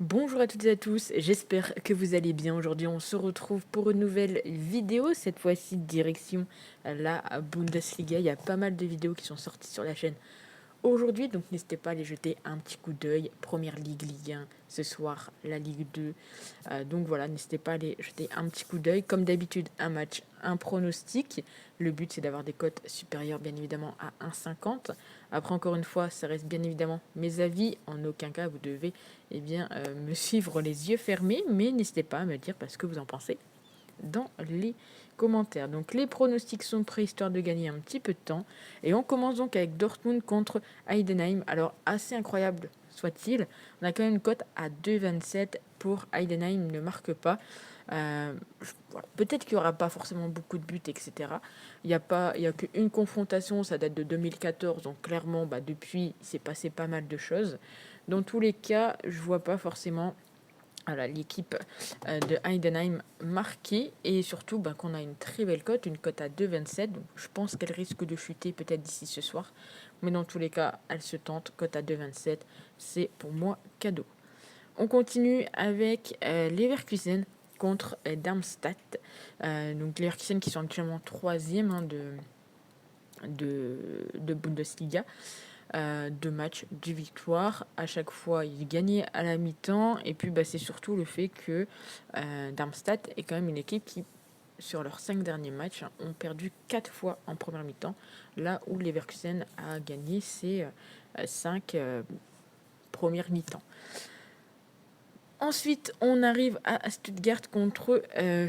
Bonjour à toutes et à tous, j'espère que vous allez bien. Aujourd'hui, on se retrouve pour une nouvelle vidéo, cette fois-ci direction la Bundesliga. Il y a pas mal de vidéos qui sont sorties sur la chaîne aujourd'hui, donc n'hésitez pas à aller jeter un petit coup d'œil. Première Ligue, Ligue 1, ce soir la Ligue 2. Donc voilà, n'hésitez pas à aller jeter un petit coup d'œil. Comme d'habitude, un match, un pronostic. Le but, c'est d'avoir des cotes supérieures, bien évidemment, à 1,50. Après, encore une fois, ça reste bien évidemment mes avis. En aucun cas, vous devez me suivre les yeux fermés, mais n'hésitez pas à me dire ce que vous en pensez dans les commentaires. Donc les pronostics sont prêts histoire de gagner un petit peu de temps. Et on commence donc avec Dortmund contre Heidenheim. Alors assez incroyable soit-il, on a quand même une cote à 2,27 pour Heidenheim ne marque pas. Euh, voilà. Peut-être qu'il n'y aura pas forcément beaucoup de buts, etc. Il y a qu'une confrontation, ça date de 2014, donc clairement, depuis, il s'est passé pas mal de choses. Dans tous les cas, je vois pas forcément l'équipe de Heidenheim marquée et surtout qu'on a une très belle cote, une cote à 2,27. Donc je pense qu'elle risque de chuter peut-être d'ici ce soir. Mais dans tous les cas, elle se tente, cote à 2,27. C'est pour moi cadeau. On continue avec Leverkusen contre Darmstadt. Donc Leverkusen qui sont actuellement troisième de Bundesliga. Deux matchs, deux victoires. À chaque fois, ils gagnaient à la mi-temps. Et puis, c'est surtout le fait que Darmstadt est quand même une équipe qui, sur leurs 5 derniers matchs, ont perdu 4 fois en première mi-temps. Là où Leverkusen a gagné ses 5 premières mi-temps. Ensuite, on arrive à Stuttgart contre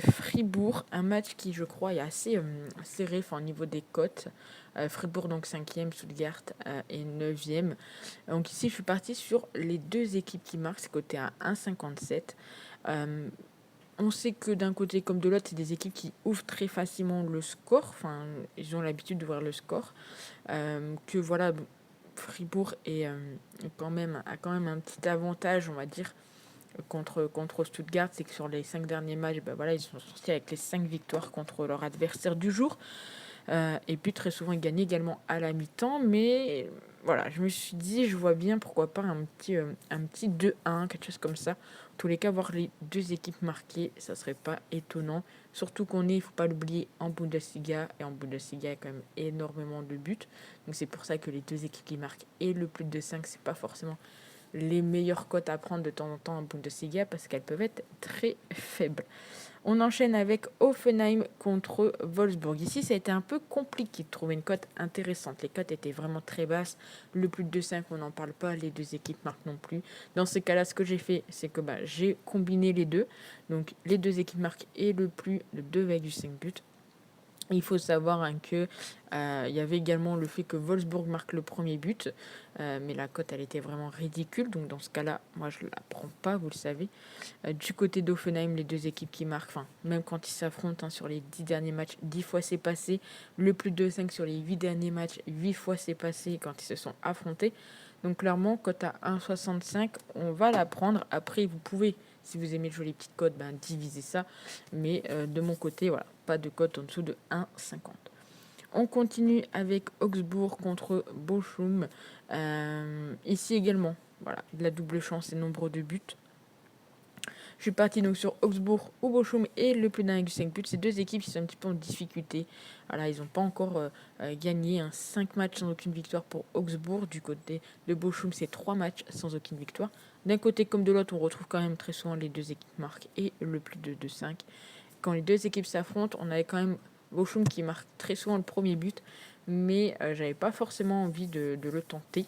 Fribourg, un match qui, je crois, est assez serré au niveau des cotes. Fribourg, donc 5e, Stuttgart est 9e. Donc ici, je suis partie sur les deux équipes qui marquent, c'est coté à 1,57. On sait que d'un côté comme de l'autre, c'est des équipes qui ouvrent très facilement le score. Enfin, ils ont l'habitude d'ouvrir le score. Que voilà, Fribourg a quand même un petit avantage, on va dire, contre Stuttgart, c'est que sur les 5 derniers matchs, ils sont sortis avec les 5 victoires contre leur adversaire du jour. Et puis très souvent, ils gagnent également à la mi-temps. Mais voilà, je me suis dit, je vois bien pourquoi pas un petit 2-1, quelque chose comme ça. En tous les cas, voir les deux équipes marquées, ça serait pas étonnant. Surtout qu'on est, il faut pas l'oublier, en Bundesliga. Et en Bundesliga, il y a quand même énormément de buts. Donc c'est pour ça que les deux équipes qui marquent et le plus de 5 c'est pas forcément les meilleures cotes à prendre de temps en temps en Bundesliga parce qu'elles peuvent être très faibles. On enchaîne avec Hoffenheim contre Wolfsburg. Ici, ça a été un peu compliqué de trouver une cote intéressante. Les cotes étaient vraiment très basses. Le plus de 5, on n'en parle pas. Les deux équipes marquent non plus. Dans ce cas-là, ce que j'ai fait, c'est que j'ai combiné les deux. Donc, les deux équipes marquent et le plus de 2,5 buts. Il faut savoir que il y avait également le fait que Wolfsburg marque le premier but, mais la cote elle était vraiment ridicule. Donc dans ce cas-là, moi je ne la prends pas, vous le savez. Du côté d'Offenheim, les deux équipes qui marquent, enfin même quand ils s'affrontent sur les 10 derniers matchs, 10 fois c'est passé. Le plus de 5 sur les 8 derniers matchs, 8 fois c'est passé quand ils se sont affrontés. Donc clairement, cote à 1,65, on va la prendre. Après, vous pouvez, si vous aimez jouer les petites cotes, diviser ça. Mais de mon côté, voilà, pas de cote en dessous de 1,50. On continue avec Augsbourg contre Bochum. Ici également, voilà, de la double chance et nombre de buts. Je suis partie donc sur Augsbourg ou Bochum et le plus d'un du 5 buts. Ces deux équipes qui sont un petit peu en difficulté. Voilà, ils n'ont pas encore gagné 5 matchs sans aucune victoire pour Augsbourg. Du côté de Bochum, c'est 3 matchs sans aucune victoire. D'un côté comme de l'autre, on retrouve quand même très souvent les deux équipes marquent et le plus de 2-5. Quand les deux équipes s'affrontent, on avait quand même Bochum qui marque très souvent le premier but, mais j'avais pas forcément envie de le tenter.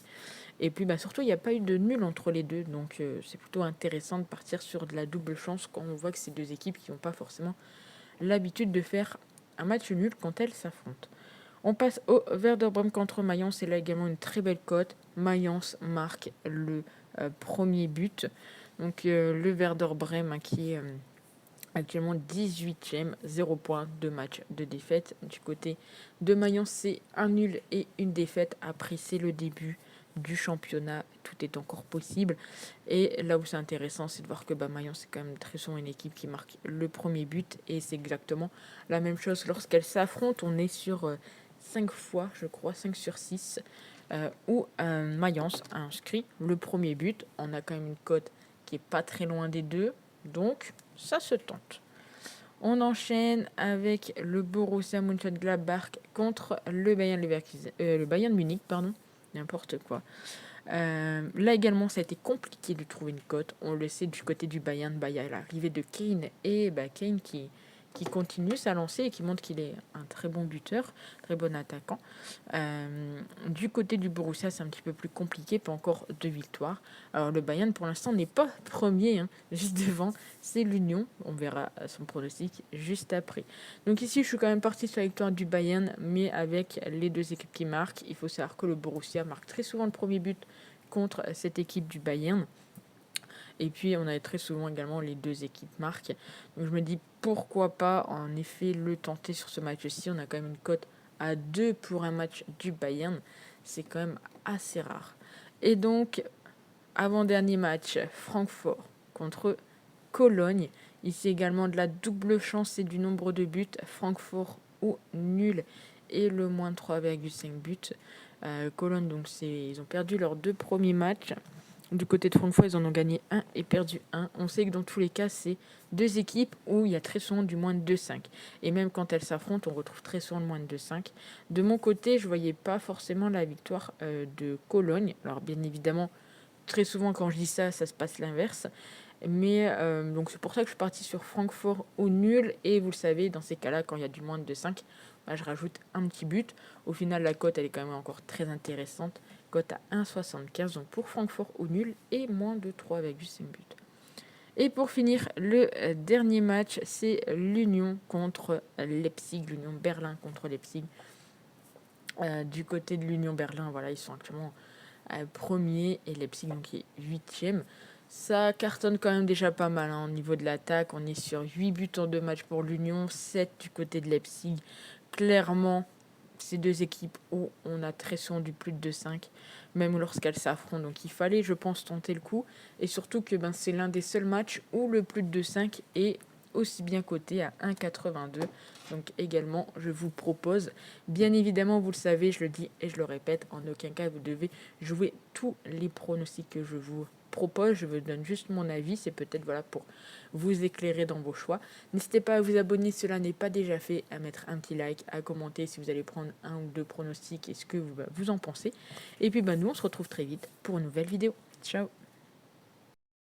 Et puis surtout, il n'y a pas eu de nul entre les deux, donc c'est plutôt intéressant de partir sur de la double chance quand on voit que c'est deux équipes qui n'ont pas forcément l'habitude de faire un match nul quand elles s'affrontent. On passe au Werder Bremen contre Mayence, c'est là également une très belle cote. Mayence marque le premier but. Donc le Werder Bremen qui est actuellement 18e, 0 points, 2 matchs de défaite. Du côté de Mayence, c'est un nul et une défaite. Après, c'est le début du championnat, tout est encore possible. Et là où c'est intéressant, c'est de voir que Mayence, c'est quand même très souvent une équipe qui marque le premier but. Et c'est exactement la même chose lorsqu'elle s'affronte. On est sur 5 fois, je crois, 5 sur 6, où Mayence a inscrit le premier but. On a quand même une cote qui est pas très loin des deux. Donc, ça se tente. On enchaîne avec le Borussia Mönchengladbach contre le Bayern Leverkusen, le Bayern Munich, pardon, n'importe quoi. Là également, ça a été compliqué de trouver une cote. On le sait du côté du Bayern, il y a l'arrivée de Kane et Kane qui continue sa lancée et qui montre qu'il est un très bon buteur, très bon attaquant. Du côté du Borussia, c'est un petit peu plus compliqué, pas encore 2 victoires. Alors le Bayern pour l'instant n'est pas premier, hein, juste devant, c'est l'Union. On verra son pronostic juste après. Donc ici, je suis quand même parti sur la victoire du Bayern, mais avec les deux équipes qui marquent. Il faut savoir que le Borussia marque très souvent le premier but contre cette équipe du Bayern. Et puis, on a très souvent également les deux équipes marquent. Donc, je me dis pourquoi pas, en effet, le tenter sur ce match-ci. On a quand même une cote à 2 pour un match du Bayern. C'est quand même assez rare. Et donc, avant-dernier match, Francfort contre Cologne. Ici également de la double chance et du nombre de buts. Francfort ou nul et le moins 3,5 buts. Cologne, donc ils ont perdu leurs 2 premiers matchs. Du côté de Francfort, ils en ont gagné 1 et perdu 1. On sait que dans tous les cas, c'est 2 équipes où il y a très souvent du moins de 2,5. Et même quand elles s'affrontent, on retrouve très souvent le moins de 2,5. De mon côté, je ne voyais pas forcément la victoire de Cologne. Alors bien évidemment, très souvent quand je dis ça, ça se passe l'inverse. Mais donc c'est pour ça que je suis partie sur Francfort au nul. Et vous le savez, dans ces cas-là, quand il y a du moins de 2,5, je rajoute un petit but. Au final, la cote, elle est quand même encore très intéressante. Cote à 1,75 donc pour Francfort au nul et moins de 3,5 buts. Et pour finir, le dernier match, c'est l'Union contre Leipzig, l'Union Berlin contre Leipzig. Du côté de l'Union Berlin, voilà, ils sont actuellement premier et Leipzig donc est 8e. Ça cartonne quand même déjà pas mal au niveau de l'attaque. On est sur 8 buts en 2 matchs pour l'Union, 7 du côté de Leipzig. Clairement, ces deux équipes où on a très souvent du plus de 2,5, même lorsqu'elles s'affrontent. Donc il fallait, je pense, tenter le coup. Et surtout que c'est l'un des seuls matchs où le plus de 2,5 est aussi bien coté à 1,82. Donc également, je vous propose, bien évidemment, vous le savez, je le dis et je le répète, en aucun cas vous devez jouer tous les pronostics que je vous propose. Je vous donne juste mon avis, c'est peut-être pour vous éclairer dans vos choix. N'hésitez pas à vous abonner si cela n'est pas déjà fait, à mettre un petit like, à commenter si vous allez prendre un ou deux pronostics et ce que vous en pensez. Et puis nous on se retrouve très vite pour une nouvelle vidéo. Ciao.